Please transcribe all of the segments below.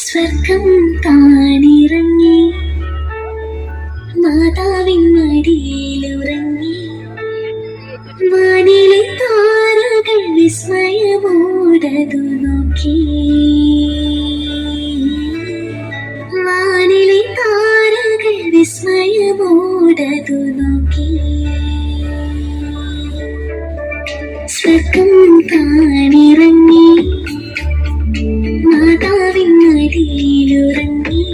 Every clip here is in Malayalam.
സ്വർഗം താണിറങ്ങി മാതാവിൻ മടിയിലുറങ്ങി വാനിലെ താരകൾ വിസ്മയമോടതു നോക്കി വാനിലെ താരകൾ വിസ്മയമോടതു നോക്കി സ്വർഗം താണിറങ്ങി മാതാവിൻ മടിയിലുറങ്ങി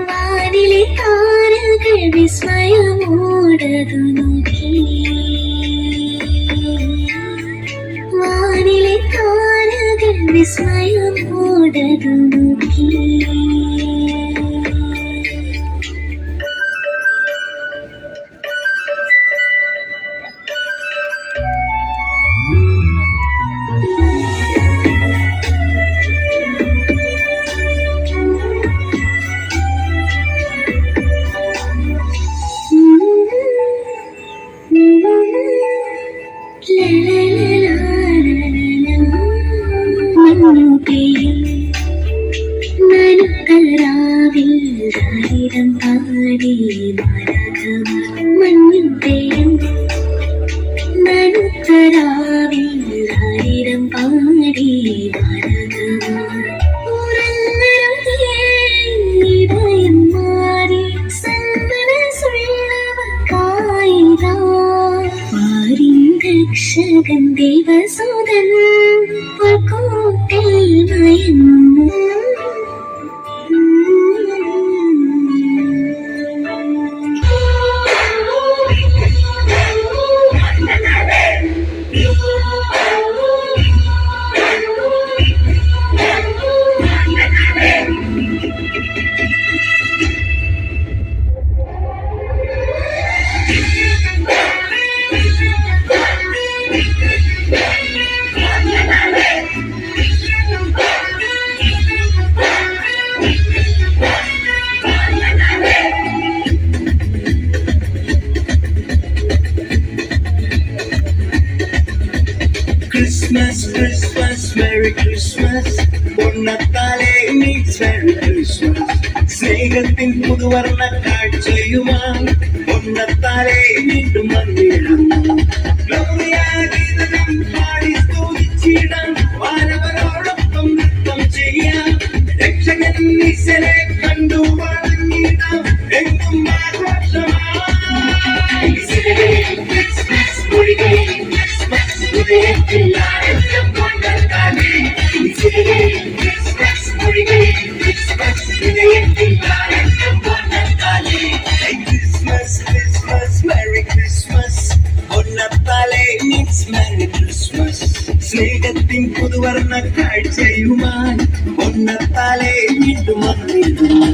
വാനിലെ താരകൾ വിസ്മയമോടതു നോക്കി വാനിലെ താരകൾ വിസ്മയമോടതു നോക്കി നനുകരാവിൽ രാരിടം പാടി മഞ്ഞുപേയും നനുകരാവിൽ രാരിടം പാടി ഇടയം മാറി സന്മന സുള്ളവക്കായിതാ രക്ഷകൻ ദേവസുതൻ കൂട്ടിൽ മയങ്ങുന്നു Christmas, Christmas, Merry Christmas. Unnatale meets Merry Christmas. സ്നേഹത്തിൻ പുതുവർണ്ണ കാഴ്ചയുമായി ഉന്നത്താലെ വീണ്ടും വന്നിടുന്നു. ഗീതം പാടി സ്തുതിച്ചിടാം, വാനവരോടൊപ്പം നൃത്തം ചെയ്യാം. രക്ഷകൻ ഈശ്വരെ കണ്ടു വണങ്ങിടാം, എങ്ങും ആഘോഷമായി. ക്രിസ്മസ് മൊഴികളിൽ ക്രിസ്മസ് ഹൃദയത്തിലാഴം കൊണ്ടാലേ ക്രിസ്മസ് മൊഴികളിൽ ക്രിസ്മസ് ഹൃദയത്തിലാഴം കൊണ്ടാലേ ക്രിസ്മസ് ക്രിസ്മസ് മെറി ക്രിസ്മസ് ഒന്നത്താലേ മീൻസ് മെറി ക്രിസ്മസ് സ്നേഹത്തിൻ പുതുവർണ്ണ കാഴ്ചയുമായി ഒന്നത്താലേ വീണ്ടും വന്നിടുന്നു.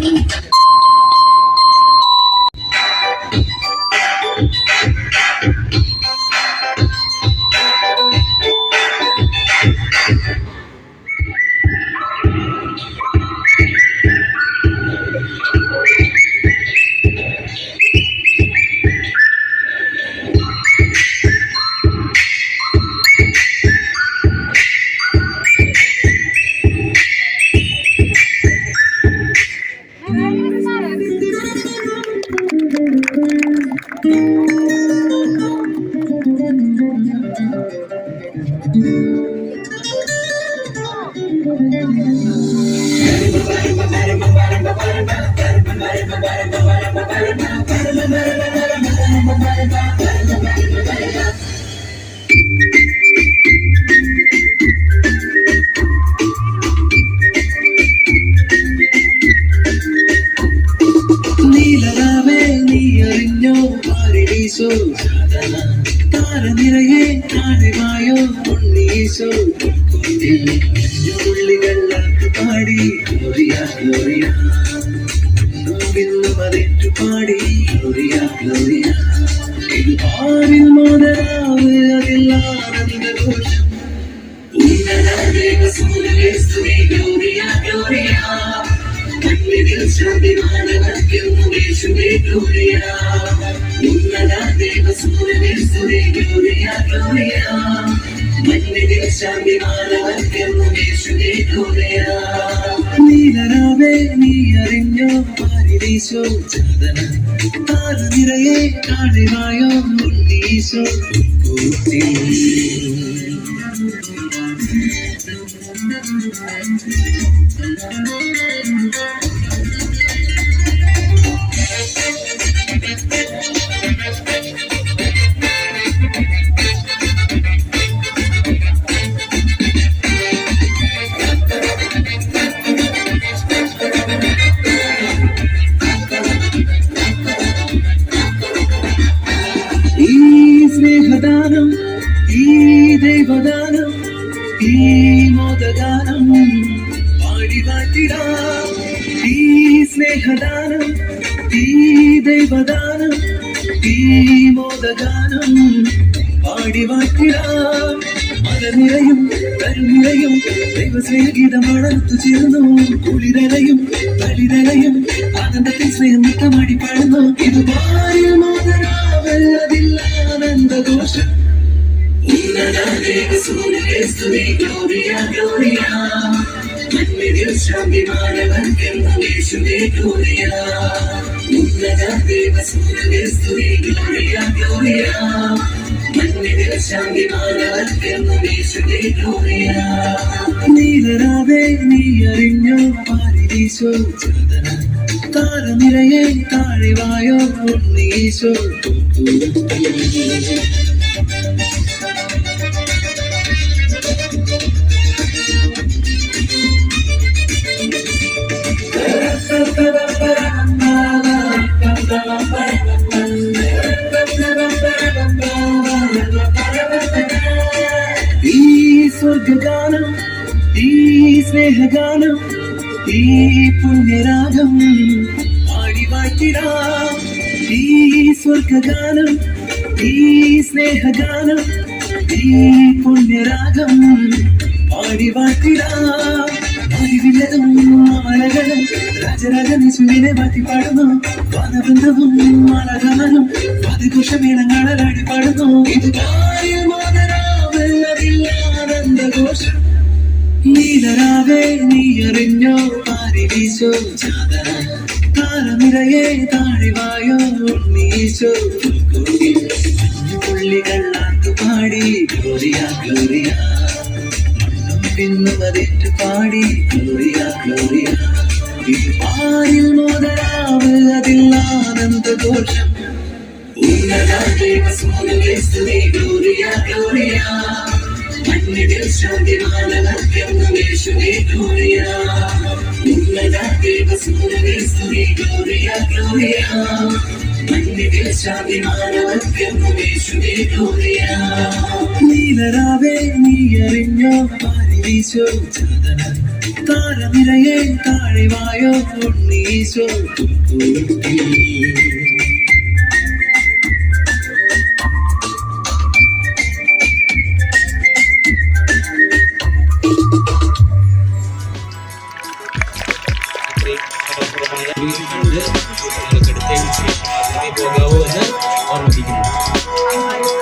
നീലരാവേ നീ അറിഞ്ഞോ പാരിടീസോ താരനിറയെ കാണിവായോ ഉണ്ണീസോ ഉള്ളികൾ പാടി ഗ്ലോറിയ ഗ്ലോറിയ മറിച്ചു പാടി ഗ്ലോറിയ ഗ്ലോറിയ ഇത് പാരിൽ മോദരാവ് അതിൽ ആനന്ദഘോഷം ഗ്ലോറിയ ഗ്ലോറിയ ശാന്തി മാനവർക്കും നീലരാവേ നീ അറിഞ്ഞോ പാരിതീശോ ചന്ദന താര നിറയെ കാണിവായോ ഉണ്ണീശോ കൂട്ടി സ്നേഹദാനം ഈ ദൈവദാനം ഈ മോദഗാനം പാടി വാഴ്ത്തിടാം ഈ സ്നേഹദാനം ഈ ദൈവദാനം ഈ മോദഗാനം പാടി വാഴ്ത്തിടാം മലനിരയും കരുനിരയും ദൈവസ്നേഹഗീതമാണ് ചേർന്നു കുളിരലയും കളിരലയും ആനന്ദത്തിൽ സ്നേഹം മിക്കമാടി പാടുന്നു ഇത് പാടിയ മോദരാവൽ അതില്ല ആനന്ദഘോഷം Gloria, Gloria, മണ്ണിൽ ശാന്തിമാനവർക്കെന്നും യേശുവേ Gloria, ഉന്നത ദേവസൂര്യനെ സ്തുതി Gloria, Gloria, മണ്ണിൽ ശാന്തിമാനവർക്കെന്നും യേശുവേ Gloria. നീലരാവേ നീ അറിഞ്ഞോ പാരിതീശോ ചന്ദന താരനിരയെ താഴിവായോ ഉണ്ണീശോ ഈ സ്വർഗഗാനം ഈ സ്നേഹഗാനം ഈ പുണ്യരാഗം പാടി വാഴ്ത്തിടാം ഈ സ്വർഗഗാനം ഈ സ്നേഹഗാനം ഈ പുണ്യരാഗം പാടി വാഴ്ത്തിടാം അറിവില്ലതും മലകളും രാജരാജനീശുവിനെ വാഴ്ത്തി പാടുന്നു വാദബന്ധവും മാലഗമനും വാദിഘോഷമേളങ്ങളാടി പാടുന്നു ഇത് ആനന്ദഘോഷം നീലരാവേ നീ അറിഞ്ഞോ പാരിവീശോ ചാതന താരനിരയെ താഴിവായോ ഉണ്ണീശോ പുള്ളികൾ പാടി ഗ്ലോറിയ ഗ്ലോറിയ പിന്നും അതേറ്റു പാടി ഗ്ലോറിയ ഗ്ലോറിയ ആരിൽ മോദരാവ് അതിൽ ആനന്ദഘോഷം ഗ്ലോറിയ ഗ്ലോറിയ മണ്ണിൽ ശാന്തിമാനവർക്കെന്നും യേശുവേ Gloria, ഉന്നത ദേവസൂര്യനെ സ്തുതി Gloria, Gloria, മണ്ണിൽ ശാന്തിമാനവർക്കെന്നും യേശുവേ Gloria. നീലരാവേ നീ അറിഞ്ഞോ പാരിവീശോ ചന്ദന താരനിരയെ താഴിവായോ ഉണ്ണീശോ എടുത്തതിന് ശേഷം മാത്രമേ പോകാവൂ എന്ന് ഓർമ്മിപ്പിക്കുന്നു.